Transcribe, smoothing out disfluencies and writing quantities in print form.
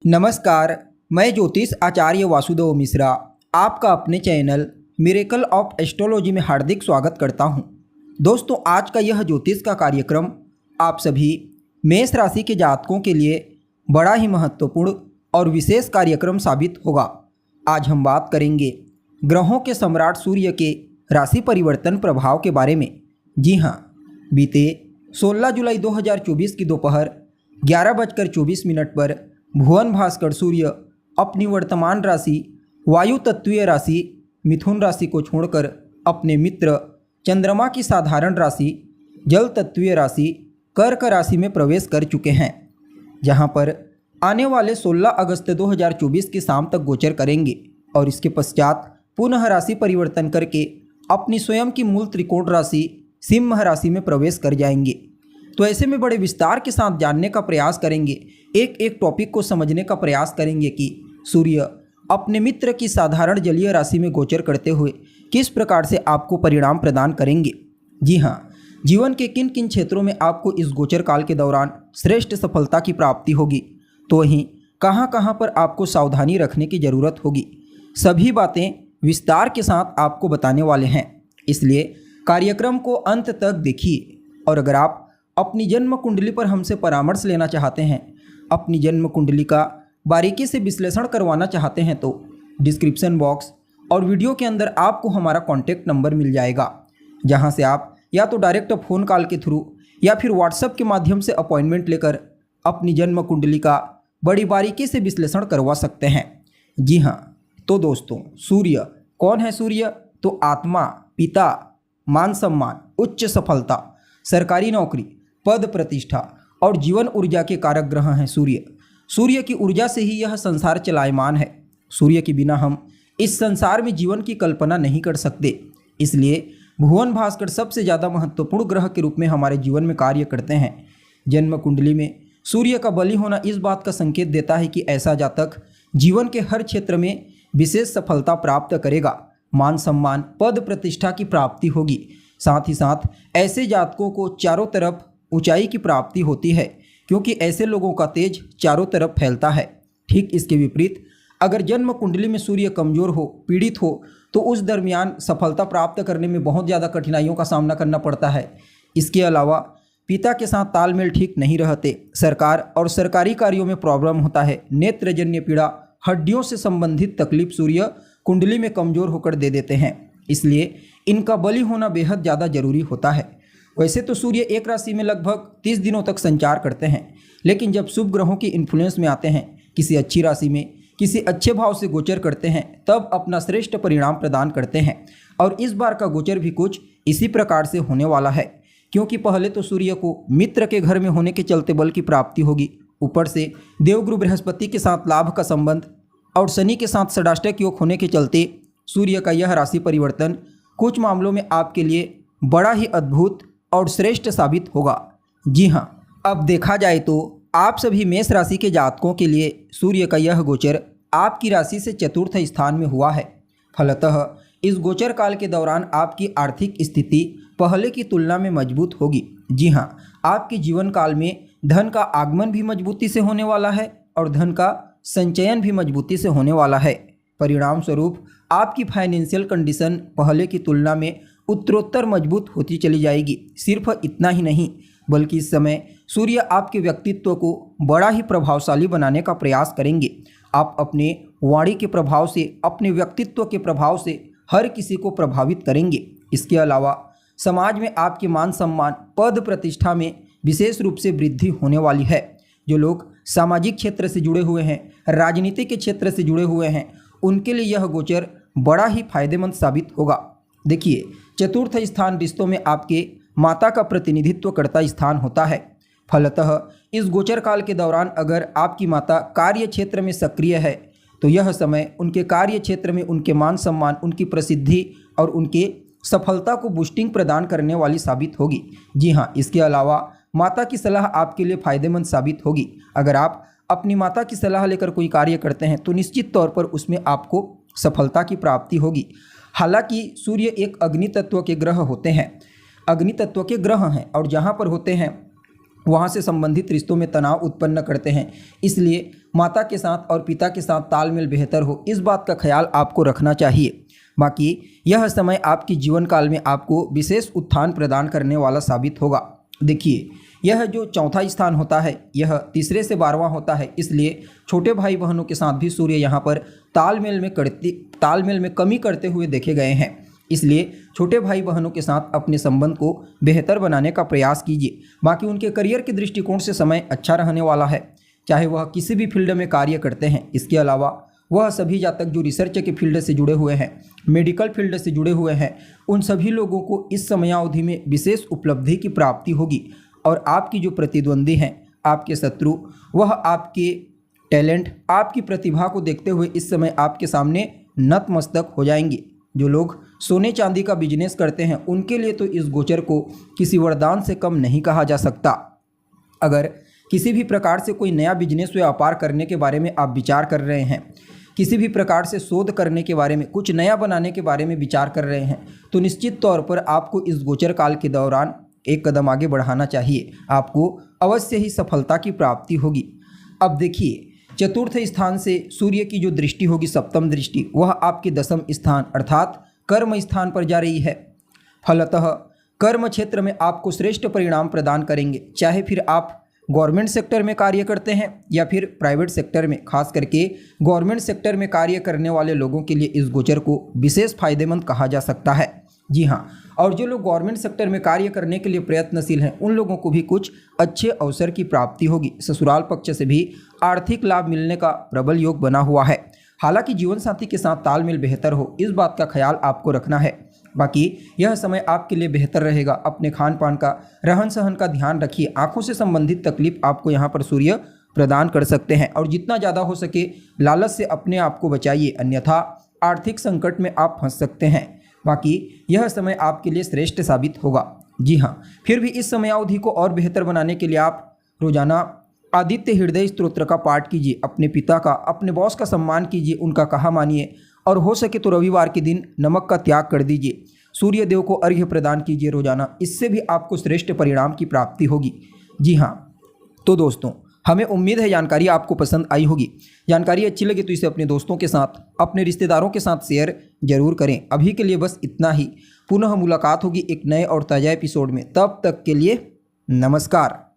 नमस्कार, मैं ज्योतिष आचार्य वासुदेव मिश्रा आपका अपने चैनल मिरेकल ऑफ एस्ट्रोलॉजी में हार्दिक स्वागत करता हूं। दोस्तों, आज का यह ज्योतिष का कार्यक्रम आप सभी मेष राशि के जातकों के लिए बड़ा ही महत्वपूर्ण और विशेष कार्यक्रम साबित होगा। आज हम बात करेंगे ग्रहों के सम्राट सूर्य के राशि परिवर्तन प्रभाव के बारे में। जी हाँ, बीते 16 जुलाई 2024 की दोपहर 11:24 पर भुवन भास्कर सूर्य अपनी वर्तमान राशि वायु तत्वीय राशि मिथुन राशि को छोड़कर अपने मित्र चंद्रमा की साधारण राशि जल तत्वीय राशि कर्क राशि में प्रवेश कर चुके हैं, जहां पर आने वाले 16 अगस्त 2024 की शाम तक गोचर करेंगे और इसके पश्चात पुनः राशि परिवर्तन करके अपनी स्वयं की मूल त्रिकोण राशि सिंह राशि में प्रवेश कर जाएंगे। तो ऐसे में बड़े विस्तार के साथ जानने का प्रयास करेंगे, एक एक टॉपिक को समझने का प्रयास करेंगे कि सूर्य अपने मित्र की साधारण जलीय राशि में गोचर करते हुए किस प्रकार से आपको परिणाम प्रदान करेंगे। जी हाँ, जीवन के किन किन क्षेत्रों में आपको इस गोचर काल के दौरान श्रेष्ठ सफलता की प्राप्ति होगी, तो वहीं कहाँ कहाँ पर आपको सावधानी रखने की ज़रूरत होगी, सभी बातें विस्तार के साथ आपको बताने वाले हैं। इसलिए कार्यक्रम को अंत तक देखिए। और अगर आप अपनी जन्म कुंडली पर हमसे परामर्श लेना चाहते हैं, अपनी जन्म कुंडली का बारीकी से विश्लेषण करवाना चाहते हैं, तो डिस्क्रिप्शन बॉक्स और वीडियो के अंदर आपको हमारा कॉन्टैक्ट नंबर मिल जाएगा, जहां से आप या तो डायरेक्ट फ़ोन कॉल के थ्रू या फिर व्हाट्सएप के माध्यम से अपॉइंटमेंट लेकर अपनी जन्म कुंडली का बड़ी बारीकी से विश्लेषण करवा सकते हैं। जी हाँ, तो दोस्तों, सूर्य कौन है? सूर्य तो आत्मा, पिता, मान सम्मान, उच्च सफलता, सरकारी नौकरी, पद प्रतिष्ठा और जीवन ऊर्जा के कारक ग्रह हैं सूर्य। सूर्य की ऊर्जा से ही यह संसार चलायमान है। सूर्य के बिना हम इस संसार में जीवन की कल्पना नहीं कर सकते। इसलिए भुवन भास्कर सबसे ज़्यादा महत्वपूर्ण ग्रह के रूप में हमारे जीवन में कार्य करते हैं। जन्म कुंडली में सूर्य का बली होना इस बात का संकेत देता है कि ऐसा जातक जीवन के हर क्षेत्र में विशेष सफलता प्राप्त करेगा, मान सम्मान, पद प्रतिष्ठा की प्राप्ति होगी। साथ ही साथ ऐसे जातकों को चारों तरफ ऊंचाई की प्राप्ति होती है, क्योंकि ऐसे लोगों का तेज चारों तरफ फैलता है। ठीक इसके विपरीत अगर जन्म कुंडली में सूर्य कमजोर हो, पीड़ित हो, तो उस दरमियान सफलता प्राप्त करने में बहुत ज़्यादा कठिनाइयों का सामना करना पड़ता है। इसके अलावा पिता के साथ तालमेल ठीक नहीं रहते, सरकार और सरकारी कार्यों में प्रॉब्लम होता है, नेत्रजन्य पीड़ा, हड्डियों से संबंधित तकलीफ सूर्य कुंडली में कमजोर होकर दे देते हैं। इसलिए इनका बली होना बेहद ज़्यादा जरूरी होता है। वैसे तो सूर्य एक राशि में लगभग 30 दिनों तक संचार करते हैं, लेकिन जब शुभ ग्रहों की इन्फ्लुएंस में आते हैं, किसी अच्छी राशि में किसी अच्छे भाव से गोचर करते हैं, तब अपना श्रेष्ठ परिणाम प्रदान करते हैं। और इस बार का गोचर भी कुछ इसी प्रकार से होने वाला है, क्योंकि पहले तो सूर्य को मित्र के घर में होने के चलते बल की प्राप्ति होगी, ऊपर से देवगुरु बृहस्पति के साथ लाभ का संबंध और शनि के साथ षडाष्टक योग होने के चलते सूर्य का यह राशि परिवर्तन कुछ मामलों में आपके लिए बड़ा ही अद्भुत और श्रेष्ठ साबित होगा। जी हाँ, अब देखा जाए तो आप सभी मेष राशि के जातकों के लिए सूर्य का यह गोचर आपकी राशि से चतुर्थ स्थान में हुआ है। फलतः इस गोचर काल के दौरान आपकी आर्थिक स्थिति पहले की तुलना में मजबूत होगी। जी हाँ, आपके जीवन काल में धन का आगमन भी मजबूती से होने वाला है और धन का संचयन भी मजबूती से होने वाला है। परिणाम स्वरूप आपकी फाइनेंशियल कंडीशन पहले की तुलना में उत्तरोत्तर मजबूत होती चली जाएगी। सिर्फ इतना ही नहीं, बल्कि इस समय सूर्य आपके व्यक्तित्व को बड़ा ही प्रभावशाली बनाने का प्रयास करेंगे। आप अपने वाणी के प्रभाव से, अपने व्यक्तित्व के प्रभाव से हर किसी को प्रभावित करेंगे। इसके अलावा समाज में आपके मान सम्मान, पद प्रतिष्ठा में विशेष रूप से वृद्धि होने वाली है। जो लोग सामाजिक क्षेत्र से जुड़े हुए हैं, राजनीति के क्षेत्र से जुड़े हुए हैं, उनके लिए यह गोचर बड़ा ही फायदेमंद साबित होगा। देखिए, चतुर्थ स्थान रिश्तों में आपके माता का प्रतिनिधित्व करता स्थान होता है। फलतः इस गोचर काल के दौरान अगर आपकी माता कार्य क्षेत्र में सक्रिय है, तो यह समय उनके कार्य क्षेत्र में उनके मान सम्मान, उनकी प्रसिद्धि और उनके सफलता को बूस्टिंग प्रदान करने वाली साबित होगी। जी हाँ, इसके अलावा माता की सलाह आपके लिए फायदेमंद साबित होगी। अगर आप अपनी माता की सलाह लेकर कोई कार्य करते हैं, तो निश्चित तौर पर उसमें आपको सफलता की प्राप्ति होगी। हालांकि सूर्य एक अग्नि तत्व के ग्रह होते हैं, अग्नि तत्व के ग्रह हैं, और जहाँ पर होते हैं वहाँ से संबंधित रिश्तों में तनाव उत्पन्न करते हैं। इसलिए माता के साथ और पिता के साथ तालमेल बेहतर हो, इस बात का ख्याल आपको रखना चाहिए। बाकी यह समय आपकी जीवन काल में आपको विशेष उत्थान प्रदान करने वाला साबित होगा। देखिए, यह जो चौथा स्थान होता है यह तीसरे से 12वां होता है, इसलिए छोटे भाई बहनों के साथ भी सूर्य यहाँ पर तालमेल में कमी करते हुए देखे गए हैं। इसलिए छोटे भाई बहनों के साथ अपने संबंध को बेहतर बनाने का प्रयास कीजिए। बाकी उनके करियर के दृष्टिकोण से समय अच्छा रहने वाला है, चाहे वह किसी भी फील्ड में कार्य करते हैं। इसके अलावा वह सभी जातक जो रिसर्च के फील्ड से जुड़े हुए हैं, मेडिकल फील्ड से जुड़े हुए हैं, उन सभी लोगों को इस समयावधि में विशेष उपलब्धि की प्राप्ति होगी और आपकी जो प्रतिद्वंदी हैं, आपके शत्रु, वह आपके टैलेंट, आपकी प्रतिभा को देखते हुए इस समय आपके सामने नतमस्तक हो जाएंगे। जो लोग सोने चांदी का बिजनेस करते हैं उनके लिए तो इस गोचर को किसी वरदान से कम नहीं कहा जा सकता। अगर किसी भी प्रकार से कोई नया बिजनेस व्यापार करने के बारे में आप विचार कर रहे हैं, किसी भी प्रकार से शोध करने के बारे में, कुछ नया बनाने के बारे में विचार कर रहे हैं, तो निश्चित तौर पर आपको इस गोचर काल के दौरान एक कदम आगे बढ़ाना चाहिए। आपको अवश्य ही सफलता की प्राप्ति होगी। अब देखिए, चतुर्थ स्थान से सूर्य की जो दृष्टि होगी, सप्तम दृष्टि, वह आपके दशम स्थान अर्थात कर्म स्थान पर जा रही है। फलतः कर्म क्षेत्र में आपको श्रेष्ठ परिणाम प्रदान करेंगे, चाहे फिर आप गवर्नमेंट सेक्टर में कार्य करते हैं या फिर प्राइवेट सेक्टर में। खास करके गवर्नमेंट सेक्टर में कार्य करने वाले लोगों के लिए इस गोचर को विशेष फायदेमंद कहा जा सकता है। जी हाँ, और जो लोग गवर्नमेंट सेक्टर में कार्य करने के लिए प्रयत्नशील हैं, उन लोगों को भी कुछ अच्छे अवसर की प्राप्ति होगी। ससुराल पक्ष से भी आर्थिक लाभ मिलने का प्रबल योग बना हुआ है। हालांकि जीवन साथी के साथ तालमेल बेहतर हो, इस बात का ख्याल आपको रखना है। बाकी यह समय आपके लिए बेहतर रहेगा। अपने खान पान का, रहन सहन का ध्यान रखिए। आंखों से संबंधित तकलीफ आपको यहाँ पर सूर्य प्रदान कर सकते हैं और जितना ज़्यादा हो सके लालच से अपने आप को बचाइए, अन्यथा आर्थिक संकट में आप फंस सकते हैं। बाकी यह समय आपके लिए श्रेष्ठ साबित होगा। जी हाँ, फिर भी इस समयावधि को और बेहतर बनाने के लिए आप रोजाना आदित्य हृदय स्तोत्र का पाठ कीजिए। अपने पिता का, अपने बॉस का सम्मान कीजिए, उनका कहा मानिए और हो सके तो रविवार के दिन नमक का त्याग कर दीजिए। सूर्य देव को अर्घ्य प्रदान कीजिए रोजाना, इससे भी आपको श्रेष्ठ परिणाम की प्राप्ति होगी। जी हाँ, तो दोस्तों, हमें उम्मीद है जानकारी आपको पसंद आई होगी। जानकारी अच्छी लगे तो इसे अपने दोस्तों के साथ, अपने रिश्तेदारों के साथ शेयर जरूर करें। अभी के लिए बस इतना ही। पुनः मुलाकात होगी एक नए और ताज़ा एपिसोड में। तब तक के लिए नमस्कार।